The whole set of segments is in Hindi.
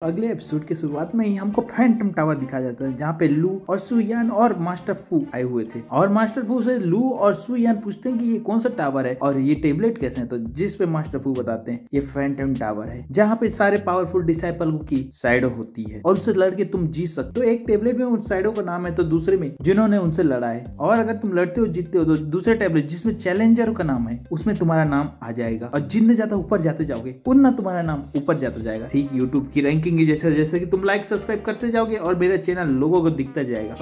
अगले एपिसोड के शुरुआत में ही हमको फैंटम टावर दिखाया जाता है जहाँ पे लू और सुयान और मास्टर फू आए हुए थे और मास्टर फू से लू और सुयान पूछते हैं कि ये कौन सा टावर है और ये टेबलेट कैसे है। तो जिस पे मास्टर फू बताते हैं ये फैंटम टावर है जहाँ पे सारे पावरफुल डिसाइपल की साइडो होती है और उससे लड़के तुम जीत सकते हो। एक टेबलेट में उन साइडो का नाम है तो दूसरे में जिन्होंने उनसे लड़ा है और अगर तुम लड़ते हो जीतते हो तो दूसरे टेबलेट जिसमें चैलेंजर का नाम है उसमें तुम्हारा नाम आ जाएगा और जितने ज्यादा ऊपर जाते जाओगे उतना तुम्हारा नाम ऊपर जाता जाएगा। ठीक यूट्यूब की रैंकिंग जैसे जैसे कि तुम लाइक सब्सक्राइब करते जाओगे और मेरा चैनल लोगों को दिखता जाएगा।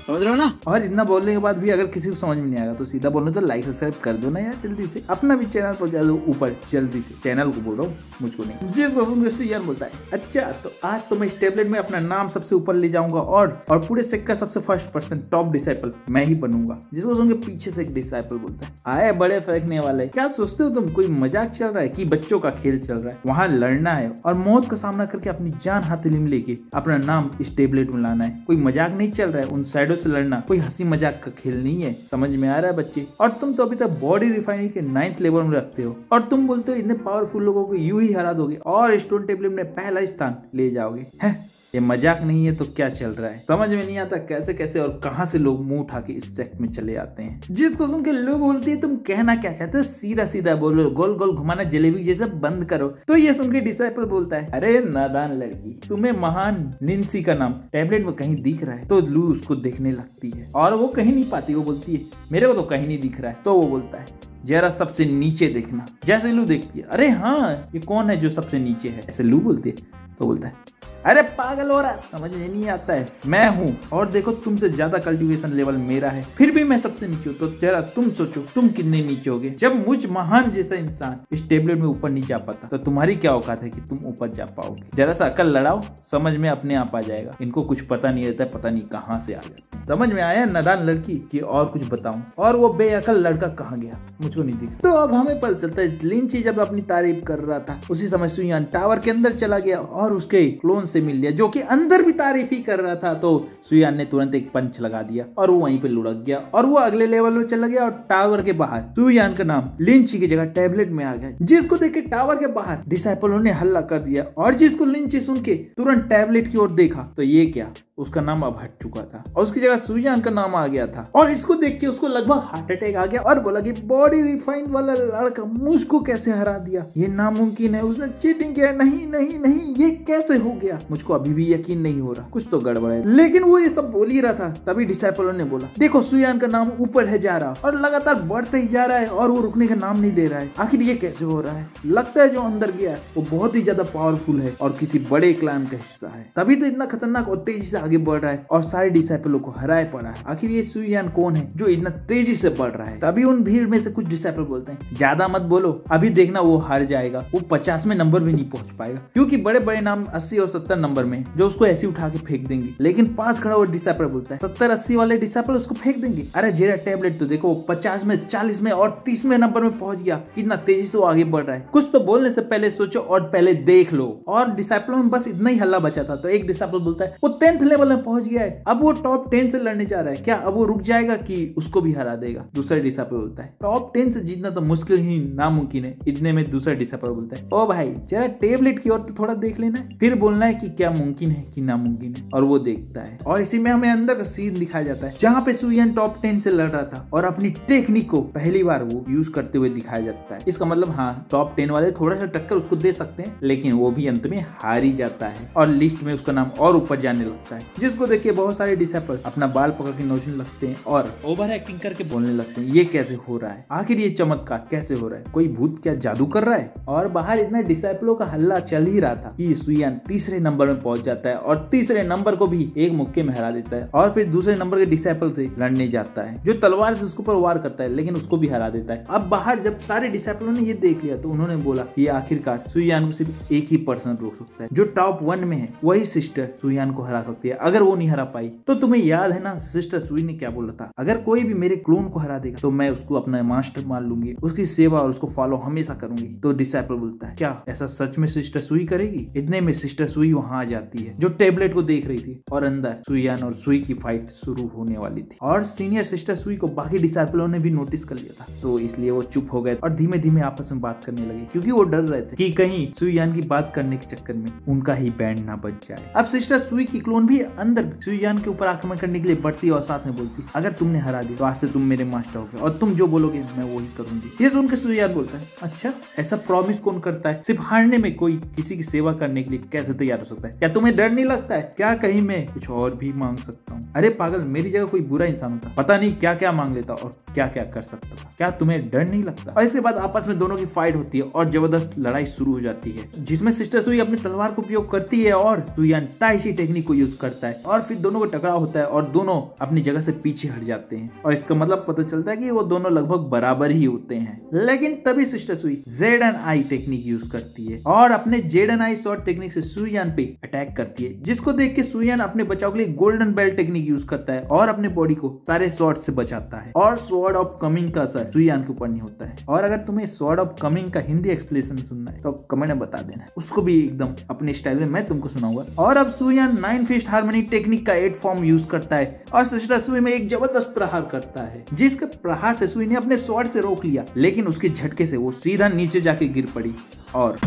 समझ रहे हो ना। और इतना बोलने के बाद भी अगर किसी को समझ में नहीं आएगा तो सीधा बोलने तो लाइक सब्सक्राइब कर दो ना यार, जल्दी से अपना भी चैनल पहुंचा दो ऊपर जल्दी से। चैनल को बोल रहा हूँ मुझको नहीं। जिसको सुन के यार बोलता है अच्छा तो आज तो मैं इस टेबलेट में अपना नाम सबसे ऊपर ले जाऊंगा और पूरे सेट का सबसे फर्स्ट पर्सन टॉप डिसाइपल मैं ही बनूंगा। जिसको सुन के पीछे से एक डिसाइपल बोलता है आए बड़े फेंकने वाले, क्या सोचते हो तुम कोई मजाक चल रहा है कि बच्चों का खेल चल रहा है। वहाँ लड़ना है और मौत का सामना करके अपनी जान हथेली में लेके अपना नाम इस टेबलेट में लाना है। कोई मजाक नहीं चल रहा है, उन साइडों से लड़ना कोई हंसी मजाक का खेल नहीं है। समझ में आ रहा है बच्चे। और तुम तो अभी तक बॉडी रिफाइनरी के 9th लेवल में रखते हो और तुम बोलते हो इतने पावरफुल लोगों को यूं ही हरा दोगे और स्टोन टेबलेट में पहला स्थान ले जाओगे। है ये मजाक नहीं है तो क्या चल रहा है। समझ में नहीं आता कैसे कैसे और कहां से लोग मुंह उठा के इस सेक्ट में चले आते हैं। जिसको सुन के लोग बोलती है तुम कहना क्या चाहते हो, सीधा सीधा बोलो, गोल गोल घुमाना जलेबी जैसा बंद करो। तो ये सुन के डिसाइपल बोलता है अरे नादान लड़की, तुम्हें महान लिंसी का नाम टेबलेट में कहीं दिख रहा है। तो लू उसको देखने लगती है और वो कहीं नहीं पाती। वो बोलती है मेरे को तो कहीं नहीं दिख रहा है। तो वो बोलता है जरा सबसे नीचे देखना। जैसे लू देखती है अरे हाँ ये कौन है जो सबसे नीचे है, ऐसे लू बोलती है। तो बोलता है अरे पागल हो रहा, समझ में नहीं आता है, मैं हूँ और देखो तुमसे ज्यादा कल्टीवेशन लेवल मेरा है फिर भी मैं सबसे नीचे हूँ। तो जरा तुम सोचो तुम कितने नीचे होगे। जब मुझ महान जैसा इंसान इस टेबलेट में ऊपर नहीं जा पाता तो तुम्हारी क्या औकात है कि तुम ऊपर जा पाओगे। जरा सा अकल लड़ाओ, समझ में अपने आप आ जाएगा। इनको कुछ पता नहीं रहता, पता नहीं कहाँ से आ जाता। समझ में आया नादान लड़की की और कुछ बताऊं। और वो बेअकल लड़का कहाँ गया मुझको नहीं दिखा। तो अब हमें पता चलता है लिंची जब अपनी तारीफ कर रहा था उसी समय सुयान टावर के अंदर चला गया और उसके क्लोन से मिल लिया जो कि अंदर भी तारीफ ही कर रहा था। तो सुयान ने तुरंत एक पंच लगा दिया और वो वहीं पे लुढ़क गया और वो अगले लेवल में चला गया और टावर के बाहर सुयान का नाम लिंची की जगह टेबलेट में आ गया। जिसको देख के टावर के बाहर डिसाइपलों ने हल्ला कर दिया और जिसको लिंची सुन के तुरंत टेबलेट की ओर देखा तो ये क्या, उसका नाम अब हट चुका था और उसकी जगह सुयान का नाम आ गया था। और इसको देख के उसको लगभग हार्ट अटैक आ गया और बोला कि बॉडी रिफाइंड वाला लड़का मुझको कैसे हरा दिया, ये नामुमकिन है, उसने चीटिंग किया। नहीं नहीं नहीं ये कैसे हो गया, मुझको अभी भी यकीन नहीं हो रहा, कुछ तो गड़बड़ है। लेकिन वो ये सब बोल ही रहा था तभी डिसाइपलों ने बोला देखो सुयान का नाम ऊपर है जा रहा और लगातार बढ़ते ही जा रहा है और वो रुकने का नाम नहीं ले रहा है। आखिर ये कैसे हो रहा है। लगता है जो अंदर गया है वो बहुत ही ज्यादा पावरफुल है और किसी बड़े क्लान का हिस्सा है, तभी तो इतना खतरनाक और तेजी से आगे बढ़ रहा है और सारे डिसाइपलों को हराए पड़ा है। आखिर ये सुयान कौन है जो इतना तेजी से बढ़ रहा है। तभी उन भीड़ में से कुछ डिसाइपल बोलते हैं ज्यादा मत बोलो, अभी देखना वो हार जाएगा, वो 50वें नंबर भी नहीं पहुंच पाएगा क्योंकि बड़े बड़े नाम 80 और 70 नंबर में जो उसको ऐसे उठा के फेंक देंगे। लेकिन पास खड़ा हुआ डिसाइपल बोलता है 70-80 वाले डिसाइपल उसको फेंक देंगे। अरे जेरा टेबलेट तो देखो 50 में 40 में और 30वें नंबर में पहुंच गया, कितना तेजी से वो आगे बढ़ रहा है। कुछ तो बोलने से पहले सोचो और पहले देख लो। और डिसाइपलों में बस इतना ही हल्ला बचा था तो एक डिसाइपल बोलता है वो 10th लेवल में पहुंच गया है, अब वो टॉप 10 से लड़ने जा रहा है, क्या अब वो रुक जाएगा कि उसको भी हरा देगा। दूसरा डिसाइपल बोलता है टॉप 10 से जीतना तो मुश्किल ही नामुमकिन है। इतने में दूसरा डिसाइपल बोलता है ओ भाई जरा टेबलेट की ओर तो थोड़ा देख लेना है, फिर बोलना है कि क्या मुमकिन है कि नामुमकिन है। और वो देखता है और इसी में हमें अंदर का सीन दिखाया जाता है जहाँ पे सुयान टॉप 10 से लड़ रहा था और अपनी टेक्निक को पहली बार वो यूज करते हुए दिखाया जाता है। इसका मतलब हाँ टॉप 10 वाले थोड़ा सा टक्कर उसको दे सकते हैं लेकिन वो भी अंत में हार ही जाता है और लिस्ट में उसका नाम और ऊपर जाने लगता है। जिसको देख के बहुत सारे डिसाइपल अपना बाल पकड़ के नोचने लगते हैं और ओवर एक्टिंग करके बोलने लगते हैं ये कैसे हो रहा है, आखिर ये चमत्कार कैसे हो रहा है, कोई भूत क्या जादू कर रहा है। और बाहर इतना डिसाइपलों का हल्ला चल ही रहा था कि सुयान 3रे नंबर में पहुंच जाता है और 3रे नंबर को भी एक मुक्के में हरा देता है और फिर दूसरे नंबर के डिसाइपल से लड़ने जाता है जो तलवार से उसके ऊपर वार करता है लेकिन उसको भी हरा देता है। अब बाहर जब सारे डिसाइपलों ने ये देख लिया तो उन्होंने बोला कि आखिरकार सुयान को सिर्फ एक ही पर्सन रोक सकता है, जो टॉप 1 में है वही सिस्टर सुयान को हरा सकती है। अगर वो नहीं हरा पाई तो तुम्हें याद है ना सिस्टर सुई ने क्या बोला था, अगर कोई भी मेरे क्लोन को हरा देगा तो मैं उसको अपना मास्टर मान लूंगी, उसकी सेवा और उसको फॉलो हमेशा करूंगी। तो डिसाइपल बोलता है क्या ऐसा सच में सिस्टर सुई करेगी। इतने में सिस्टर सुई वहां आ जाती है जो टेबलेट को देख रही थी और अंदर सुयान और सुई की फाइट शुरू होने वाली थी। और सीनियर सिस्टर सुई को बाकी डिसाइपलों ने भी नोटिस कर लिया था, तो इसलिए वो चुप हो गए और धीमे धीमे आपस में बात करने लगे, क्योंकि वो डर रहे थे कि कहीं सुयान की बात करने के चक्कर में उनका ही बैंड ना बच जाए। अब सिस्टर सुई की क्लोन भी अंदर सुयान के ऊपर आक्रमण करने के लिए बढ़ती और साथ में बोलती, अगर तुमने हरा दी तो आज से तुम मेरे मास्टर हो गए और तुम जो बोलोगे मैं वही करूंगी। ये सुनकर सुयान बोलता है, अच्छा ऐसा प्रॉमिस कौन करता है? सिर्फ हारने में कोई किसी की सेवा करने के लिए कैसे तैयार हो सकता है? क्या तुम्हें डर नहीं लगता है? क्या कहीं मैं कुछ और भी मांग सकता हूँ? अरे पागल, मेरी जगह कोई बुरा इंसान होता पता नहीं क्या क्या मांग लेता और क्या क्या कर सकता था। क्या तुम्हें डर नहीं लगता? और इसके बाद आपस में दोनों की फाइट होती है और जबरदस्त लड़ाई शुरू हो जाती है, जिसमें सिस्टर सुई अपनी तलवार को उपयोग करती है और सुयान ताइशी टेक्निक को यूज करता है और फिर दोनों को टकराव होता है और दोनों अपनी जगह से पीछे हट जाते हैं। और इसका मतलब पता चलता है कि वो दोनों लगभग बराबर ही होते हैं। लेकिन तभी सिस्टर सुई Z and I technique use करती है और अपने Z and I short technique से सुयान पे अटैक करती है, जिसको देख के सुयान अपने बचाव के लिए गोल्डन बेल्ट टेक्निक यूज करता है और अपने बॉडी को सारे शॉर्ट से बचाता है। और स्वॉर्ड ऑफ कमिंग का असर सुयान के ऊपर नहीं होता है। और अगर तुम्हें स्वॉर्ड ऑफ कमिंग का हिंदी एक्सप्लेनेशन सुनना है तो कमेंट में बता देना, उसको भी एकदम अपने स्टाइल में मैं तुमको सुनाऊंगा। और अब सुयान 9 फिस्ट हार्मनी टेक्निक का 8 फॉर्म यूज करता है और सिस्टर सुई में एक जबरदस्त प्रहार करता है, जिसके प्रहार से सुई ने अपने स्वॉर्ड से रोक लिया, लेकिन उसके झटके से वो सीधा नीचे जाके गिर पड़ी और